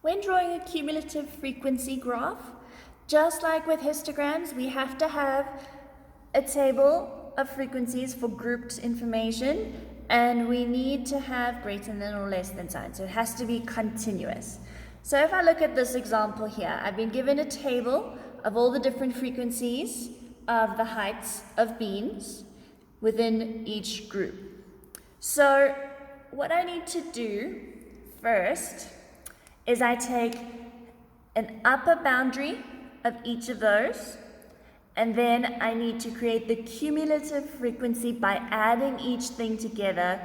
When drawing a cumulative frequency graph, just like with histograms, we have to have a table of frequencies for grouped information, and we need to have greater than or less than sign, so it has to be continuous. So if I look at this example here, I've been given a table of all the different frequencies of the heights of beams within each group. So what I need to do first is I take an upper boundary of each of those, and then I need to create the cumulative frequency by adding each thing together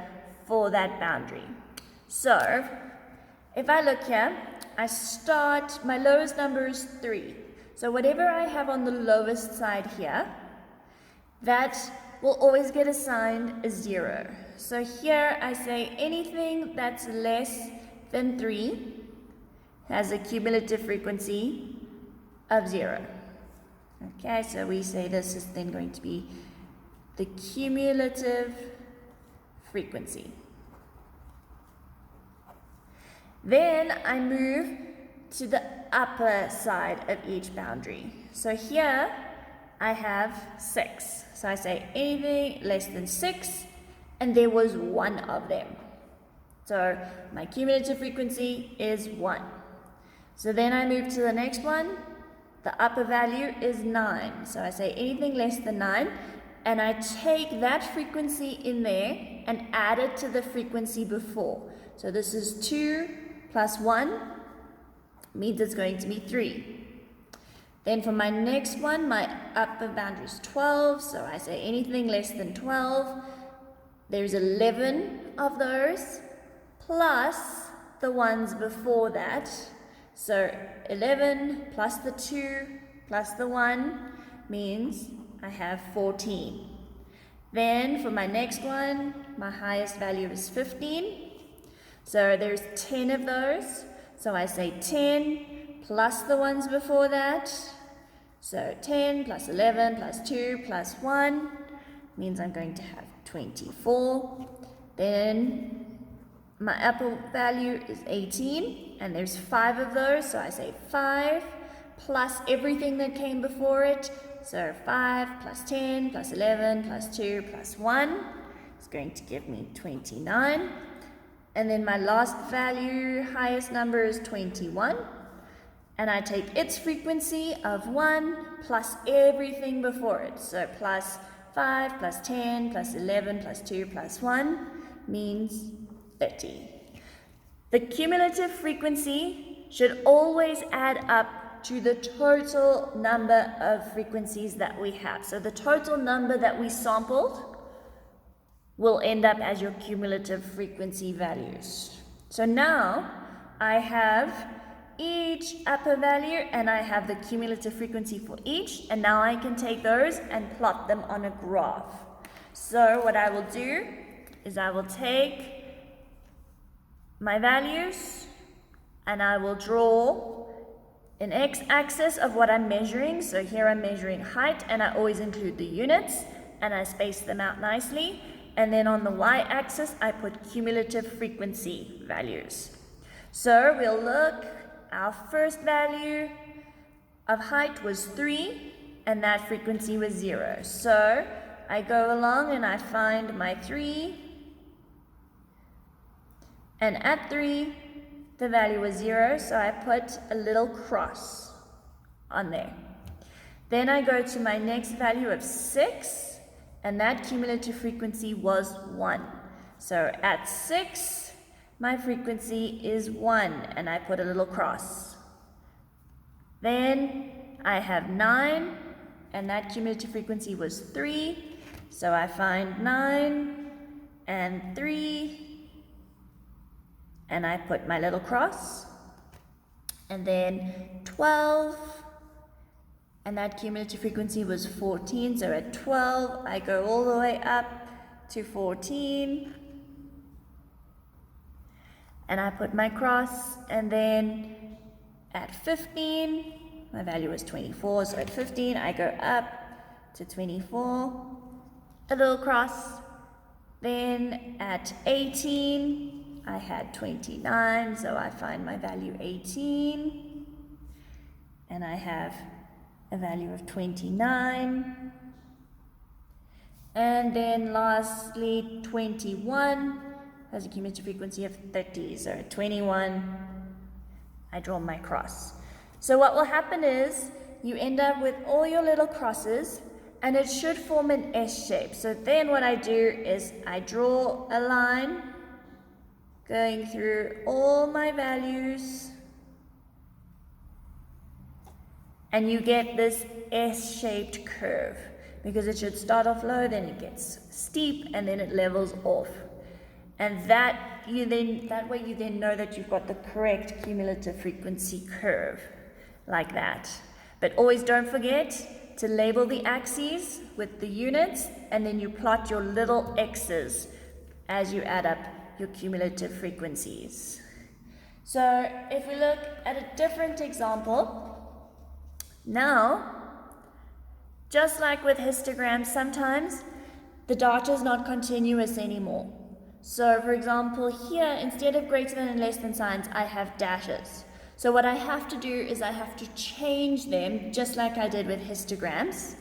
for that boundary. So if I look here, I start, my lowest number is 3. So whatever I have on the lowest side here, that will always get assigned a 0. So here I say anything that's less than 3 has a cumulative frequency of 0. Okay, so we say this is then going to be the cumulative frequency. Then I move to the upper side of each boundary. So here I have 6. So I say anything less than 6, and there was one of them. So my cumulative frequency is 1. So then I move to the next one. The upper value is 9. So I say anything less than 9, and I take that frequency in there and add it to the frequency before. So this is 2 plus 1 means it's going to be 3. Then for my next one, my upper boundary is 12. So I say anything less than 12. There's 11 of those plus the ones before that. So 11 plus the 2 plus the 1 means I have 14. Then for my next one, my highest value is 15. So there's 10 of those. So I say 10 plus the ones before that. So 10 plus 11 plus 2 plus 1 means I'm going to have 24. Then my upper value is 18, and there's 5 of those, so I say 5 plus everything that came before it. So 5 plus 10 plus 11 plus 2 plus 1 is going to give me 29. And then my last value, highest number, is 21. And I take its frequency of 1 plus everything before it. So plus 5 plus 10 plus 11 plus 2 plus 1 means 30. The cumulative frequency should always add up to the total number of frequencies that we have. So the total number that we sampled will end up as your cumulative frequency values. So now I have each upper value and I have the cumulative frequency for each, and now I can take those and plot them on a graph. So what I will do is I will take my values and I will draw an x-axis of what I'm measuring. So here I'm measuring height, and I always include the units and I space them out nicely. And then on the y-axis I put cumulative frequency values. So we'll look, our first value of height was 3 and that frequency was 0. So I go along and I find my 3, and at 3 the value was 0, so I put a little cross on there. Then I go to my next value of 6, and that cumulative frequency was 1. So at 6 my frequency is 1, and I put a little cross. Then I have 9, and that cumulative frequency was 3, so I find 9 and 3, and I put my little cross. And then 12, and that cumulative frequency was 14, so at 12 I go all the way up to 14, and I put my cross. And then at 15 my value was 24, so at 15 I go up to 24, a little cross. Then at 18 I had 29, so I find my value 18. And I have a value of 29. And then lastly, 21 has a cumulative frequency of 30. So 21, I draw my cross. So what will happen is you end up with all your little crosses, and it should form an S shape. So then what I do is I draw a line going through all my values, and you get this S-shaped curve because it should start off low, then it gets steep, and then it levels off. And that way you then know that you've got the correct cumulative frequency curve, like that. But always don't forget to label the axes with the units, and then you plot your little x's as you add up your cumulative frequencies. So if we look at a different example, now, just like with histograms, sometimes the data is not continuous anymore. So for example, here, instead of greater than and less than signs, I have dashes. So what I have to do is I have to change them, just like I did with histograms,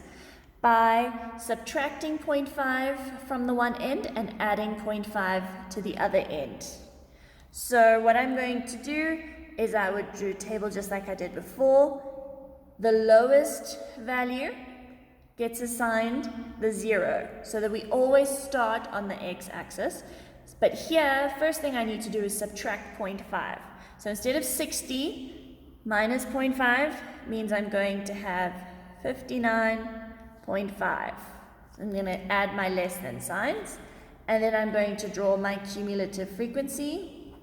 by subtracting 0.5 from the one end and adding 0.5 to the other end. So what I'm going to do is I would do a table just like I did before. The lowest value gets assigned the 0, so that we always start on the x-axis. But here, first thing I need to do is subtract 0.5. So instead of 60 minus 0.5 means I'm going to have 59.5. So I'm going to add my less than signs, and then I'm going to draw my cumulative frequency.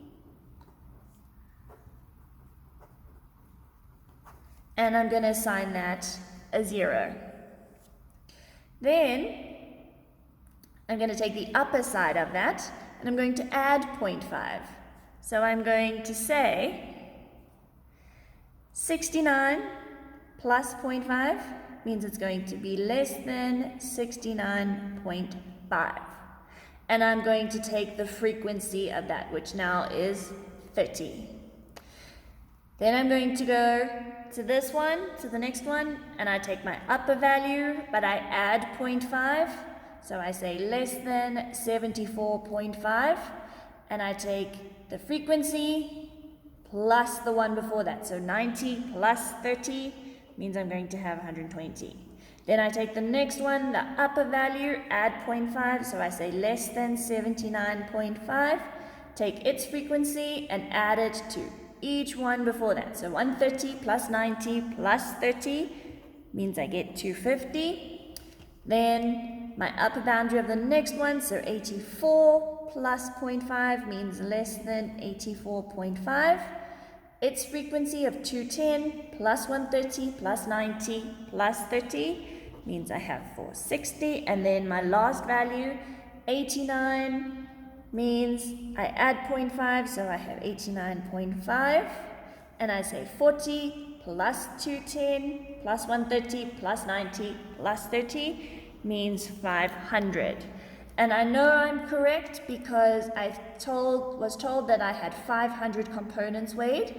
And I'm going to assign that a 0. Then I'm going to take the upper side of that, and I'm going to add 0.5. So I'm going to say 69 plus 0.5 means it's going to be less than 69.5. And I'm going to take the frequency of that, which now is 30. Then I'm going to go to this one, to the next one, and I take my upper value, but I add 0.5. So I say less than 74.5, and I take the frequency plus the one before that. So 90 plus 30 means I'm going to have 120. Then I take the next one, the upper value, add 0.5, so I say less than 79.5, take its frequency and add it to each one before that. So 130 plus 90 plus 30 means I get 250. Then my upper boundary of the next one, so 84 plus 0.5 means less than 84.5. Its frequency of 210 plus 130 plus 90 plus 30 means I have 460. And then my last value, 89, means I add 0.5, so I have 89.5. And I say 40 plus 210 plus 130 plus 90 plus 30 means 500. And I know I'm correct because I was told that I had 500 components weighed,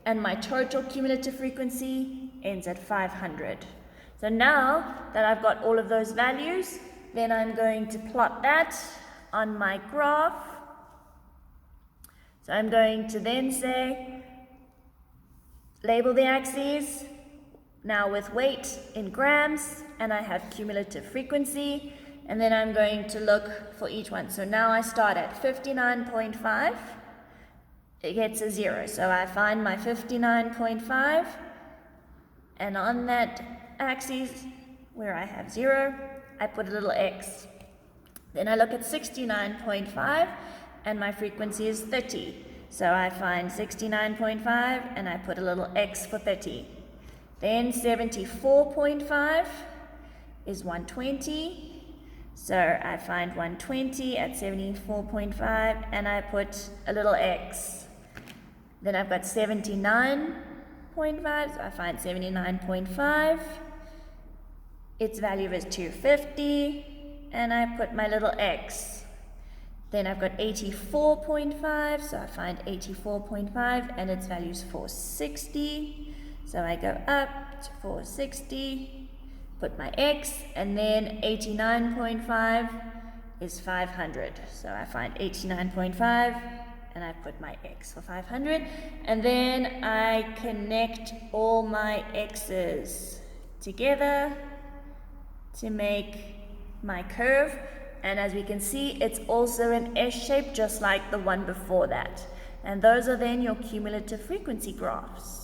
and my total cumulative frequency ends at 500. So now that I've got all of those values, then I'm going to plot that on my graph. So I'm going to then say, label the axes, now with weight in grams, and I have cumulative frequency, and then I'm going to look for each one. So now I start at 59.5, it gets a 0, so I find my 59.5, and on that axis where I have 0, I put a little x. Then I look at 69.5, and my frequency is 30, so I find 69.5, and I put a little x for 30. Then 74.5 is 120, so I find 120 at 74.5, and I put a little x. Then I've got 79.5, so I find 79.5. Its value is 250, and I put my little x. Then I've got 84.5, so I find 84.5 and its value is 460. So I go up to 460, put my x, and then 89.5 is 500. So I find 89.5 and I put my x for 500, and then I connect all my x's together to make my curve. And as we can see, it's also an S shape just like the one before that. And those are then your cumulative frequency graphs.